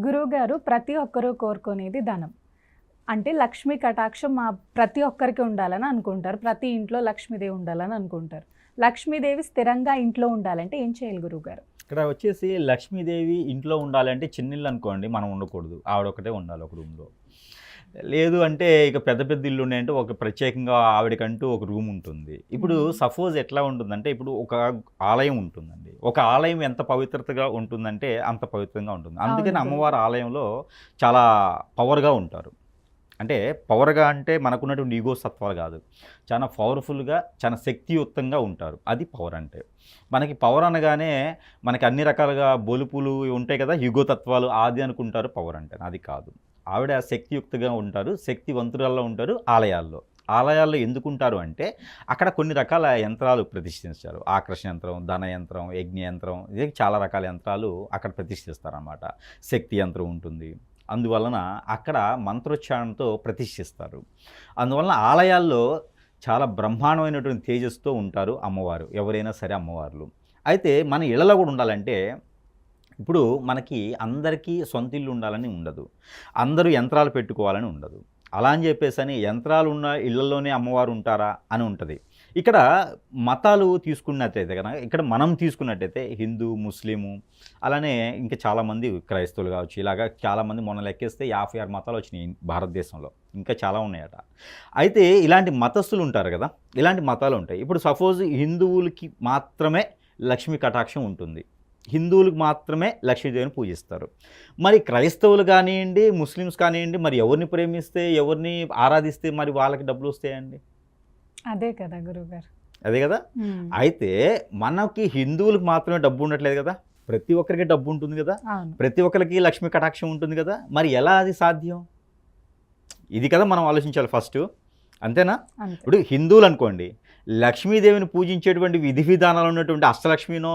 గురువుగారు ప్రతి ఒక్కరూ కోరుకునేది ధనం. అంటే లక్ష్మీ కటాక్షం ప్రతి ఒక్కరికి ఉండాలని అనుకుంటారు. ప్రతి ఇంట్లో లక్ష్మీదేవి ఉండాలని అనుకుంటారు. లక్ష్మీదేవి స్థిరంగా ఇంట్లో ఉండాలంటే ఏం చేయాలి గురువుగారు? ఇక్కడ వచ్చేసి లక్ష్మీదేవి ఇంట్లో ఉండాలంటే చిన్నిల్లు అనుకోండి, మనం ఉండకూడదు. ఆవిడ ఒకటే ఉండాలి ఒక రూమ్లో. లేదు అంటే ఇక పెద్ద పెద్ద ఇల్లు ఉన్నాయంటే ఒక ప్రత్యేకంగా ఆవిడకంటూ ఒక రూమ్ ఉంటుంది. ఇప్పుడు సపోజ్ ఎట్లా ఉంటుందంటే, ఇప్పుడు ఒక ఆలయం ఉంటుందండి. ఒక ఆలయం ఎంత పవిత్రతగా ఉంటుందంటే అంత పవిత్రంగా ఉంటుంది. అందుకని అమ్మవారి ఆలయంలో చాలా పవర్గా ఉంటారు. అంటే పవర్గా అంటే మనకున్నటువంటి ఈగో సత్వాలు కాదు, చాలా పవర్ఫుల్గా, చాలా శక్తియుక్తంగా ఉంటారు. అది పవర్ అంటే. మనకి పవర్ అనగానే మనకి అన్ని రకాలుగా బొలుపులు ఉంటాయి కదా, ఈగో తత్వాలు ఆది అనుకుంటారు పవర్ అంటే. అది కాదు. ఆవిడ శక్తియుక్తంగా ఉంటారు, శక్తివంతురాల్లో ఉంటారు. ఆలయాల్లో ఎందుకుంటారు అంటే అక్కడ కొన్ని రకాల యంత్రాలు ప్రతిష్ఠించారు. ఆకర్షణ యంత్రం, ధన యంత్రం, యజ్ఞ యంత్రం, ఇది చాలా రకాల యంత్రాలు అక్కడ ప్రతిష్ఠిస్తారన్నమాట. శక్తి యంత్రం ఉంటుంది. అందువలన అక్కడ మంత్రోచ్చారణతో ప్రతిష్ఠిస్తారు. అందువలన ఆలయాల్లో చాలా బ్రహ్మాండమైనటువంటి తేజస్తో ఉంటారు అమ్మవారు, ఎవరైనా సరే అమ్మవార్లు. అయితే మన ఇళ్లలో కూడా ఉండాలంటే, ఇప్పుడు మనకి అందరికీ సొంత ఇల్లు ఉండాలని ఉండదు, అందరూ యంత్రాలు పెట్టుకోవాలని ఉండదు. అలా అని చెప్పేసి యంత్రాలు ఉన్న ఇళ్లలోనే అమ్మవారు ఉంటారా అని ఉంటుంది. ఇక్కడ మతాలు తీసుకున్నట్టయితే కనుక, ఇక్కడ మనం తీసుకున్నట్టయితే హిందూ, ముస్లిము, అలానే ఇంకా చాలామంది క్రైస్తవులు కావచ్చు, ఇలాగా చాలామంది మొన్న లెక్కేస్తే 56 మతాలు వచ్చినాయి భారతదేశంలో. ఇంకా చాలా ఉన్నాయట. అయితే ఇలాంటి మతస్థులు ఉంటారు కదా, ఇలాంటి మతాలు ఉంటాయి. ఇప్పుడు సపోజ్ హిందువులకి మాత్రమే లక్ష్మీ కటాక్షం ఉంటుంది, హిందువులకు మాత్రమే లక్ష్మీదేవిని పూజిస్తారు. మరి క్రైస్తవులు కానివ్వండి, ముస్లిమ్స్ కానివ్వండి, మరి ఎవరిని ప్రేమిస్తే, ఎవరిని ఆరాధిస్తే మరి వాళ్ళకి డబ్బులు వస్తాయండి? అదే కదా గురువుగారు. అదే కదా. అయితే మనకి హిందువులకు మాత్రమే డబ్బు ఉండట్లేదు కదా, ప్రతి ఒక్కరికి డబ్బు ఉంటుంది కదా, ప్రతి ఒక్కరికి లక్ష్మీ కటాక్షం ఉంటుంది కదా. మరి ఎలా అది సాధ్యం? ఇది కదా మనం ఆలోచించాలి ఫస్ట్. అంతేనా? ఇప్పుడు హిందువులు అనుకోండి, లక్ష్మీదేవిని పూజించేటువంటి విధి విధానాలు ఉన్నటువంటి అష్టలక్ష్మినో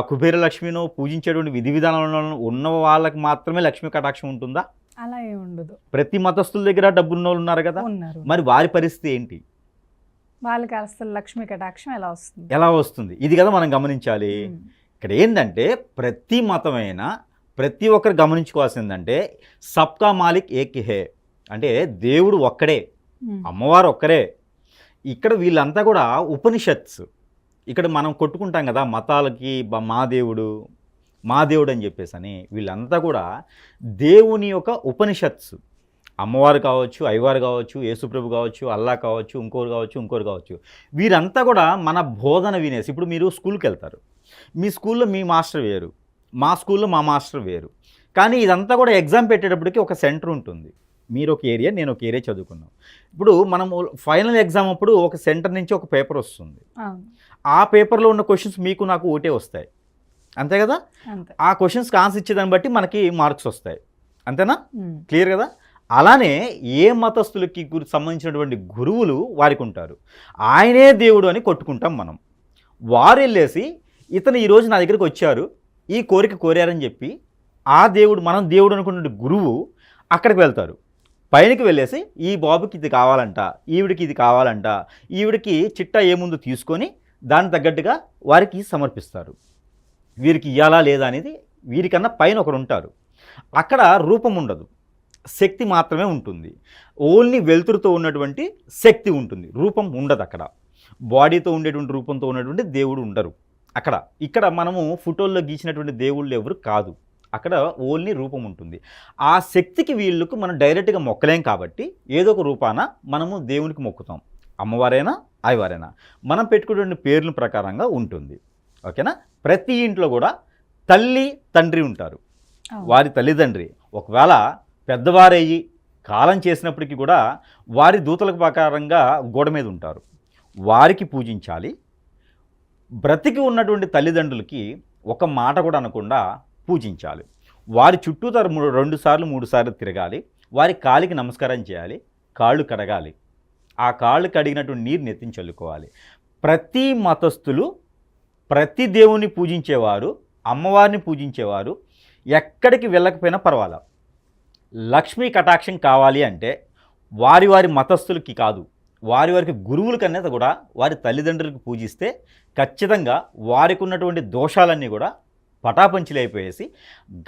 కుబేర లక్ష్మినో పూజించేటువంటి విధి విధానాలు ఉన్న వాళ్ళకి మాత్రమే లక్ష్మీ కటాక్షం ఉంటుందా? అలా ఏమి ఉండదు. ప్రతి మతస్థుల దగ్గర డబ్బున్న వాళ్ళు ఉన్నారు కదా, మరి వారి పరిస్థితి ఏంటి? వాళ్ళకి అసలు లక్ష్మీ కటాక్షం ఎలా వస్తుంది? ఇది కదా మనం గమనించాలి. ఇక్కడ ఏంటంటే ప్రతి మతమైనా ప్రతి ఒక్కరు గమనించుకోవాల్సిందంటే సబ్కా మాలిక్ ఏక్ హే, అంటే దేవుడు ఒక్కడే, అమ్మవారు ఒక్కరే. ఇక్కడ వీళ్ళంతా కూడా ఉపనిషత్స్. ఇక్కడ మనం కొట్టుకుంటాం కదా మతాలకి, మా దేవుడు అని చెప్పేసి అని. వీళ్ళంతా కూడా దేవుని యొక్క ఉపనిషత్స్. అమ్మవారు కావచ్చు, అయ్యవారు కావచ్చు, యేసుప్రభు కావచ్చు, అల్లా కావచ్చు, ఇంకోరు కావచ్చు. వీరంతా కూడా మన బోధన వినేసి, ఇప్పుడు మీరు స్కూల్కి వెళ్తారు, మీ స్కూల్లో మీ మాస్టర్ వేరు, మా స్కూల్లో మా మాస్టర్ వేరు. కానీ ఇదంతా కూడా ఎగ్జామ్ పెట్టేటప్పటికి ఒక సెంటర్ ఉంటుంది. మీరు ఒక ఏరియా, నేను ఒక ఏరియా చదువుకున్నాం. ఇప్పుడు మనము ఫైనల్ ఎగ్జామ్ అప్పుడు ఒక సెంటర్ నుంచి ఒక పేపర్ వస్తుంది. ఆ పేపర్లో ఉన్న క్వశ్చన్స్ మీకు నాకు ఒకటే వస్తాయి, అంతే కదా. ఆ క్వశ్చన్స్కి ఆన్సర్ ఇచ్చేదాన్ని బట్టి మనకి మార్క్స్ వస్తాయి, అంతేనా? క్లియర్ కదా. అలానే ఏ మతస్థులకి సంబంధించినటువంటి గురువులు వారికి ఉంటారు. ఆయనే దేవుడు అని కొట్టుకుంటాం మనం. వారు వెళ్ళేసి ఇతను ఈరోజు నా దగ్గరికి వచ్చారు, ఈ కోరిక కోరారని చెప్పి ఆ దేవుడు, మనం దేవుడు అనుకున్న గురువు అక్కడికి వెళ్తారు. పైనకి వెళ్ళేసి ఈ బాబుకి ఇది కావాలంట, ఈవిడికి ఇది కావాలంట, ఈవిడికి చిట్టా ఏముందో తీసుకొని దానికి తగ్గట్టుగా వారికి సమర్పిస్తారు. వీరికి ఇవ్వాలా లేదా అనేది వీరికన్నా పైన ఒకరు ఉంటారు. అక్కడ రూపం ఉండదు, శక్తి మాత్రమే ఉంటుంది. ఓన్లీ వెలుతురుతో ఉన్నటువంటి శక్తి ఉంటుంది, రూపం ఉండదు. అక్కడ బాడీతో ఉండేటువంటి రూపంతో ఉన్నటువంటి దేవుడు ఉండరు అక్కడ. ఇక్కడ మనము ఫోటోల్లో గీసినటువంటి దేవుళ్ళు ఎవరు కాదు, అక్కడ ఓన్లీ రూపం ఉంటుంది. ఆ శక్తికి వీళ్ళకు మనం డైరెక్ట్గా మొక్కలేం కాబట్టి ఏదో ఒక రూపాన మనము దేవునికి మొక్కుతాం. అమ్మవారైనా అయ్యవారైనా మనం పెట్టుకునే పేర్ల ప్రకారంగా ఉంటుంది, ఓకేనా. ప్రతి ఇంట్లో కూడా తల్లి తండ్రి ఉంటారు, వారి తల్లిదండ్రి ఒకవేళ పెద్దవారయ్యి కాలం చేసినప్పటికీ కూడా వారి దూతలకు ప్రకారంగా గోడ మీద ఉంటారు, వారికి పూజించాలి. బ్రతికి ఉన్నటువంటి తల్లిదండ్రులకి ఒక మాట కూడా అనకుండా పూజించాలి. వారి చుట్టూ 2 సార్లు 3 సార్లు తిరగాలి, వారి కాలికి నమస్కారం చేయాలి, కాళ్ళు కడగాలి. ఆ కాళ్ళు కడిగినటువంటి నీరు నెత్తిని చల్లుకోవాలి. ప్రతి మతస్థులు ప్రతి దేవుని పూజించేవారు, అమ్మవారిని పూజించేవారు ఎక్కడికి వెళ్ళకపోయినా పర్వాలా, లక్ష్మీ కటాక్షం కావాలి అంటే వారి మతస్థులకి కాదు, వారికి గురువుల కన్నా కూడా వారి తల్లిదండ్రులకు పూజిస్తే ఖచ్చితంగా వారికి ఉన్నటువంటి దోషాలన్నీ కూడా పటాపంచులైపోయేసి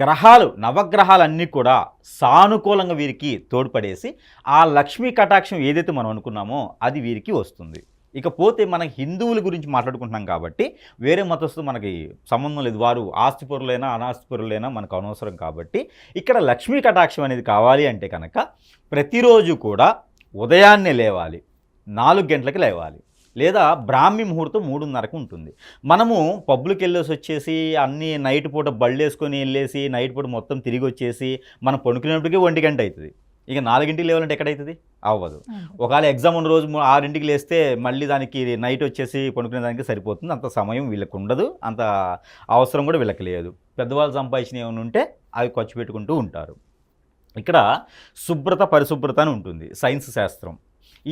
గ్రహాలు నవగ్రహాలన్నీ కూడా సానుకూలంగా వీరికి తోడ్పడేసి ఆ లక్ష్మీ కటాక్షం ఏదైతే మనం అనుకున్నామో అది వీరికి వస్తుంది. ఇకపోతే మన హిందువుల గురించి మాట్లాడుకుంటున్నాం కాబట్టి వేరే మతస్థులు మనకి సంబంధం లేదు, వారు ఆస్తిపరులైనా అనాస్తిపరులైనా మనకు అనవసరం. కాబట్టి ఇక్కడ లక్ష్మీ కటాక్షం అనేది కావాలి అంటే కనుక ప్రతిరోజు కూడా ఉదయాన్నే లేవాలి, 4 గంటలకి లేవాలి, లేదా బ్రాహ్మీ ముహూర్తం 3:30కు ఉంటుంది. మనము పబ్లిక్ వెళ్ళేసి వచ్చేసి అన్నీ నైట్ పూట బళ్ళు వేసుకొని వెళ్ళేసి నైట్ పూట మొత్తం తిరిగి వచ్చేసి మనం పడుకునేప్పటికీ 1 గంట అవుతుంది. ఇక 4ంటికి లేవాలంటే ఎక్కడవుతుంది? అవ్వదు. ఒకవేళ ఎగ్జామ్ ఉన్న రోజు 6ంటికి లేస్తే మళ్ళీ దానికి నైట్ వచ్చేసి పడుకునేదానికి సరిపోతుంది. అంత సమయం వీళ్ళకి ఉండదు, అంత అవసరం కూడా వీళ్ళకి లేదు. పెద్దవాళ్ళు సంపాదించిన ఏమైనా ఉంటే అవి ఖర్చు పెట్టుకుంటూ ఉంటారు. ఇక్కడ శుభ్రత పరిశుభ్రత అని ఉంటుంది సైన్స్ శాస్త్రం.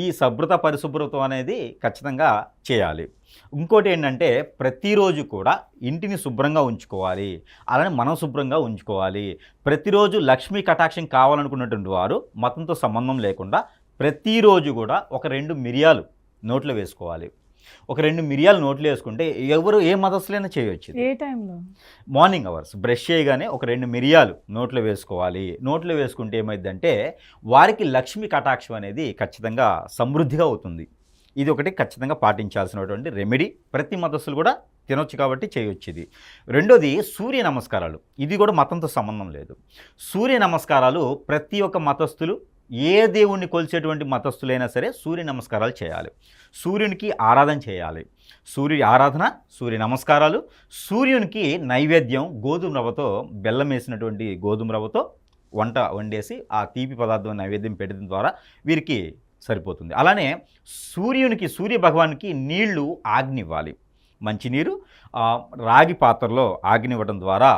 ఈ శుభ్రత పరిశుభ్రత అనేది ఖచ్చితంగా చేయాలి. ఇంకోటి ఏంటంటే ప్రతిరోజు కూడా ఇంటిని శుభ్రంగా ఉంచుకోవాలి, అలానే మనం శుభ్రంగా ఉంచుకోవాలి. ప్రతిరోజు లక్ష్మీ కటాక్షం కావాలనుకున్నటువంటి వారు మతంతో సంబంధం లేకుండా ప్రతిరోజు కూడా ఒక 2 మిరియాలు నోట్లో వేసుకోవాలి. ఒక 2 మిరియాలు నోట్లో వేసుకుంటే ఎవరు ఏ మతస్థులైనా చేయవచ్చు. ఏ టైంలో? మార్నింగ్ అవర్స్ బ్రష్ చేయగానే ఒక 2 మిరియాలు నోట్లో వేసుకోవాలి. నోట్లో వేసుకుంటే ఏమైందంటే వారికి లక్ష్మీ కటాక్షం అనేది ఖచ్చితంగా సమృద్ధిగా అవుతుంది. ఇది ఒకటి ఖచ్చితంగా పాటించాల్సినటువంటి రెమెడీ. ప్రతి మతస్థులు కూడా తినొచ్చు కాబట్టి చేయొచ్చు ఇది. రెండోది సూర్య నమస్కారాలు. ఇది కూడా మతంతో సంబంధం లేదు. సూర్య నమస్కారాలు ప్రతి ఒక్క మతస్థులు ఏ దేవుణ్ణి కొలిచేటువంటి మతస్థులైనా సరే సూర్య నమస్కారాలు చేయాలి, సూర్యునికి ఆరాధన చేయాలి. సూర్యుడి ఆరాధన, సూర్య నమస్కారాలు, సూర్యునికి నైవేద్యం గోధుమ రవ్వతో, బెల్లం వేసినటువంటి గోధుమ రవ్వతో వంట వండేసి ఆ తీపి పదార్థం నైవేద్యం పెట్టడం ద్వారా వీరికి సరిపోతుంది. అలానే సూర్య భగవానికి నీళ్లు ఆగ్నివ్వాలి. మంచినీరు రాగి పాత్రలో ఆగ్నివ్వడం ద్వారా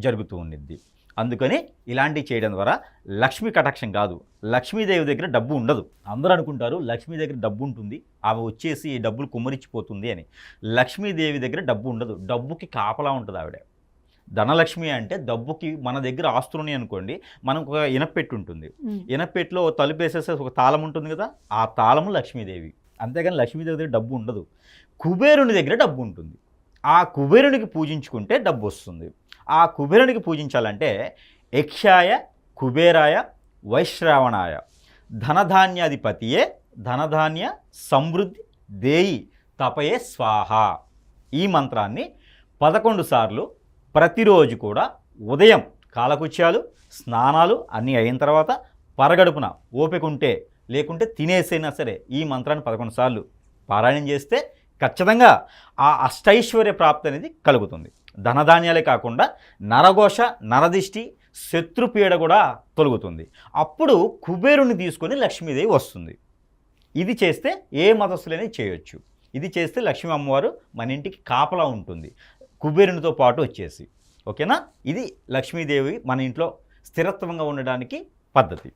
జరుగుతూ ఉండిద్ది. అందుకని ఇలాంటివి చేయడం ద్వారా లక్ష్మీ కటాక్షం కాదు, లక్ష్మీదేవి దగ్గర డబ్బు ఉండదు. అందరూ అనుకుంటారు లక్ష్మీ దగ్గర డబ్బు ఉంటుంది, ఆమె వచ్చేసి డబ్బులు కుమ్మరించిపోతుంది అని. లక్ష్మీదేవి దగ్గర డబ్బు ఉండదు, డబ్బుకి కాపలా ఉంటుంది ఆవిడ. ధనలక్ష్మి అంటే డబ్బుకి మన దగ్గర ఆస్తులని అనుకోండి, మనకు ఒక ఇనపెట్టు ఉంటుంది, ఇనపెట్టులో తలుపు వేసేసి ఒక తాళం ఉంటుంది కదా, ఆ తాళము లక్ష్మీదేవి. అంతేగాని లక్ష్మీదేవి దగ్గర డబ్బు ఉండదు. కుబేరుని దగ్గర డబ్బు ఉంటుంది, ఆ కుబేరునికి పూజించుకుంటే డబ్బు వస్తుంది. ఆ కుబేరునికి పూజించాలంటే యక్షాయ కుబేరాయ వైశ్రావణాయ ధనధాన్యాధిపతియే ధనధాన్య సమృద్ధి దేయి తపయే స్వాహ. ఈ మంత్రాన్ని 11 సార్లు ప్రతిరోజు కూడా ఉదయం కాలకృత్యాలు స్నానాలు అన్నీ అయిన తర్వాత పరగడుపున ఓపిక ఉంటే లేకుంటే తినేసైనా సరే ఈ మంత్రాన్ని 11 సార్లు పారాయణం చేస్తే ఖచ్చితంగా ఆ అష్టైశ్వర్య ప్రాప్తి అనేది కలుగుతుంది. ధనధాన్యాలే కాకుండా నరఘోష, నరదిష్టి, శత్రుపీడ కూడా తొలగుతుంది. అప్పుడు కుబేరుని తీసుకొని లక్ష్మీదేవి వస్తుంది. ఇది చేస్తే ఏ మతస్థులైనా చేయొచ్చు. ఇది చేస్తే లక్ష్మీ అమ్మవారు మన ఇంటికి కాపలా ఉంటుంది కుబేరునితో పాటు వచ్చేసి. ఓకేనా? ఇది లక్ష్మీదేవి మన ఇంట్లో స్థిరత్వంగా ఉండడానికి పద్ధతి.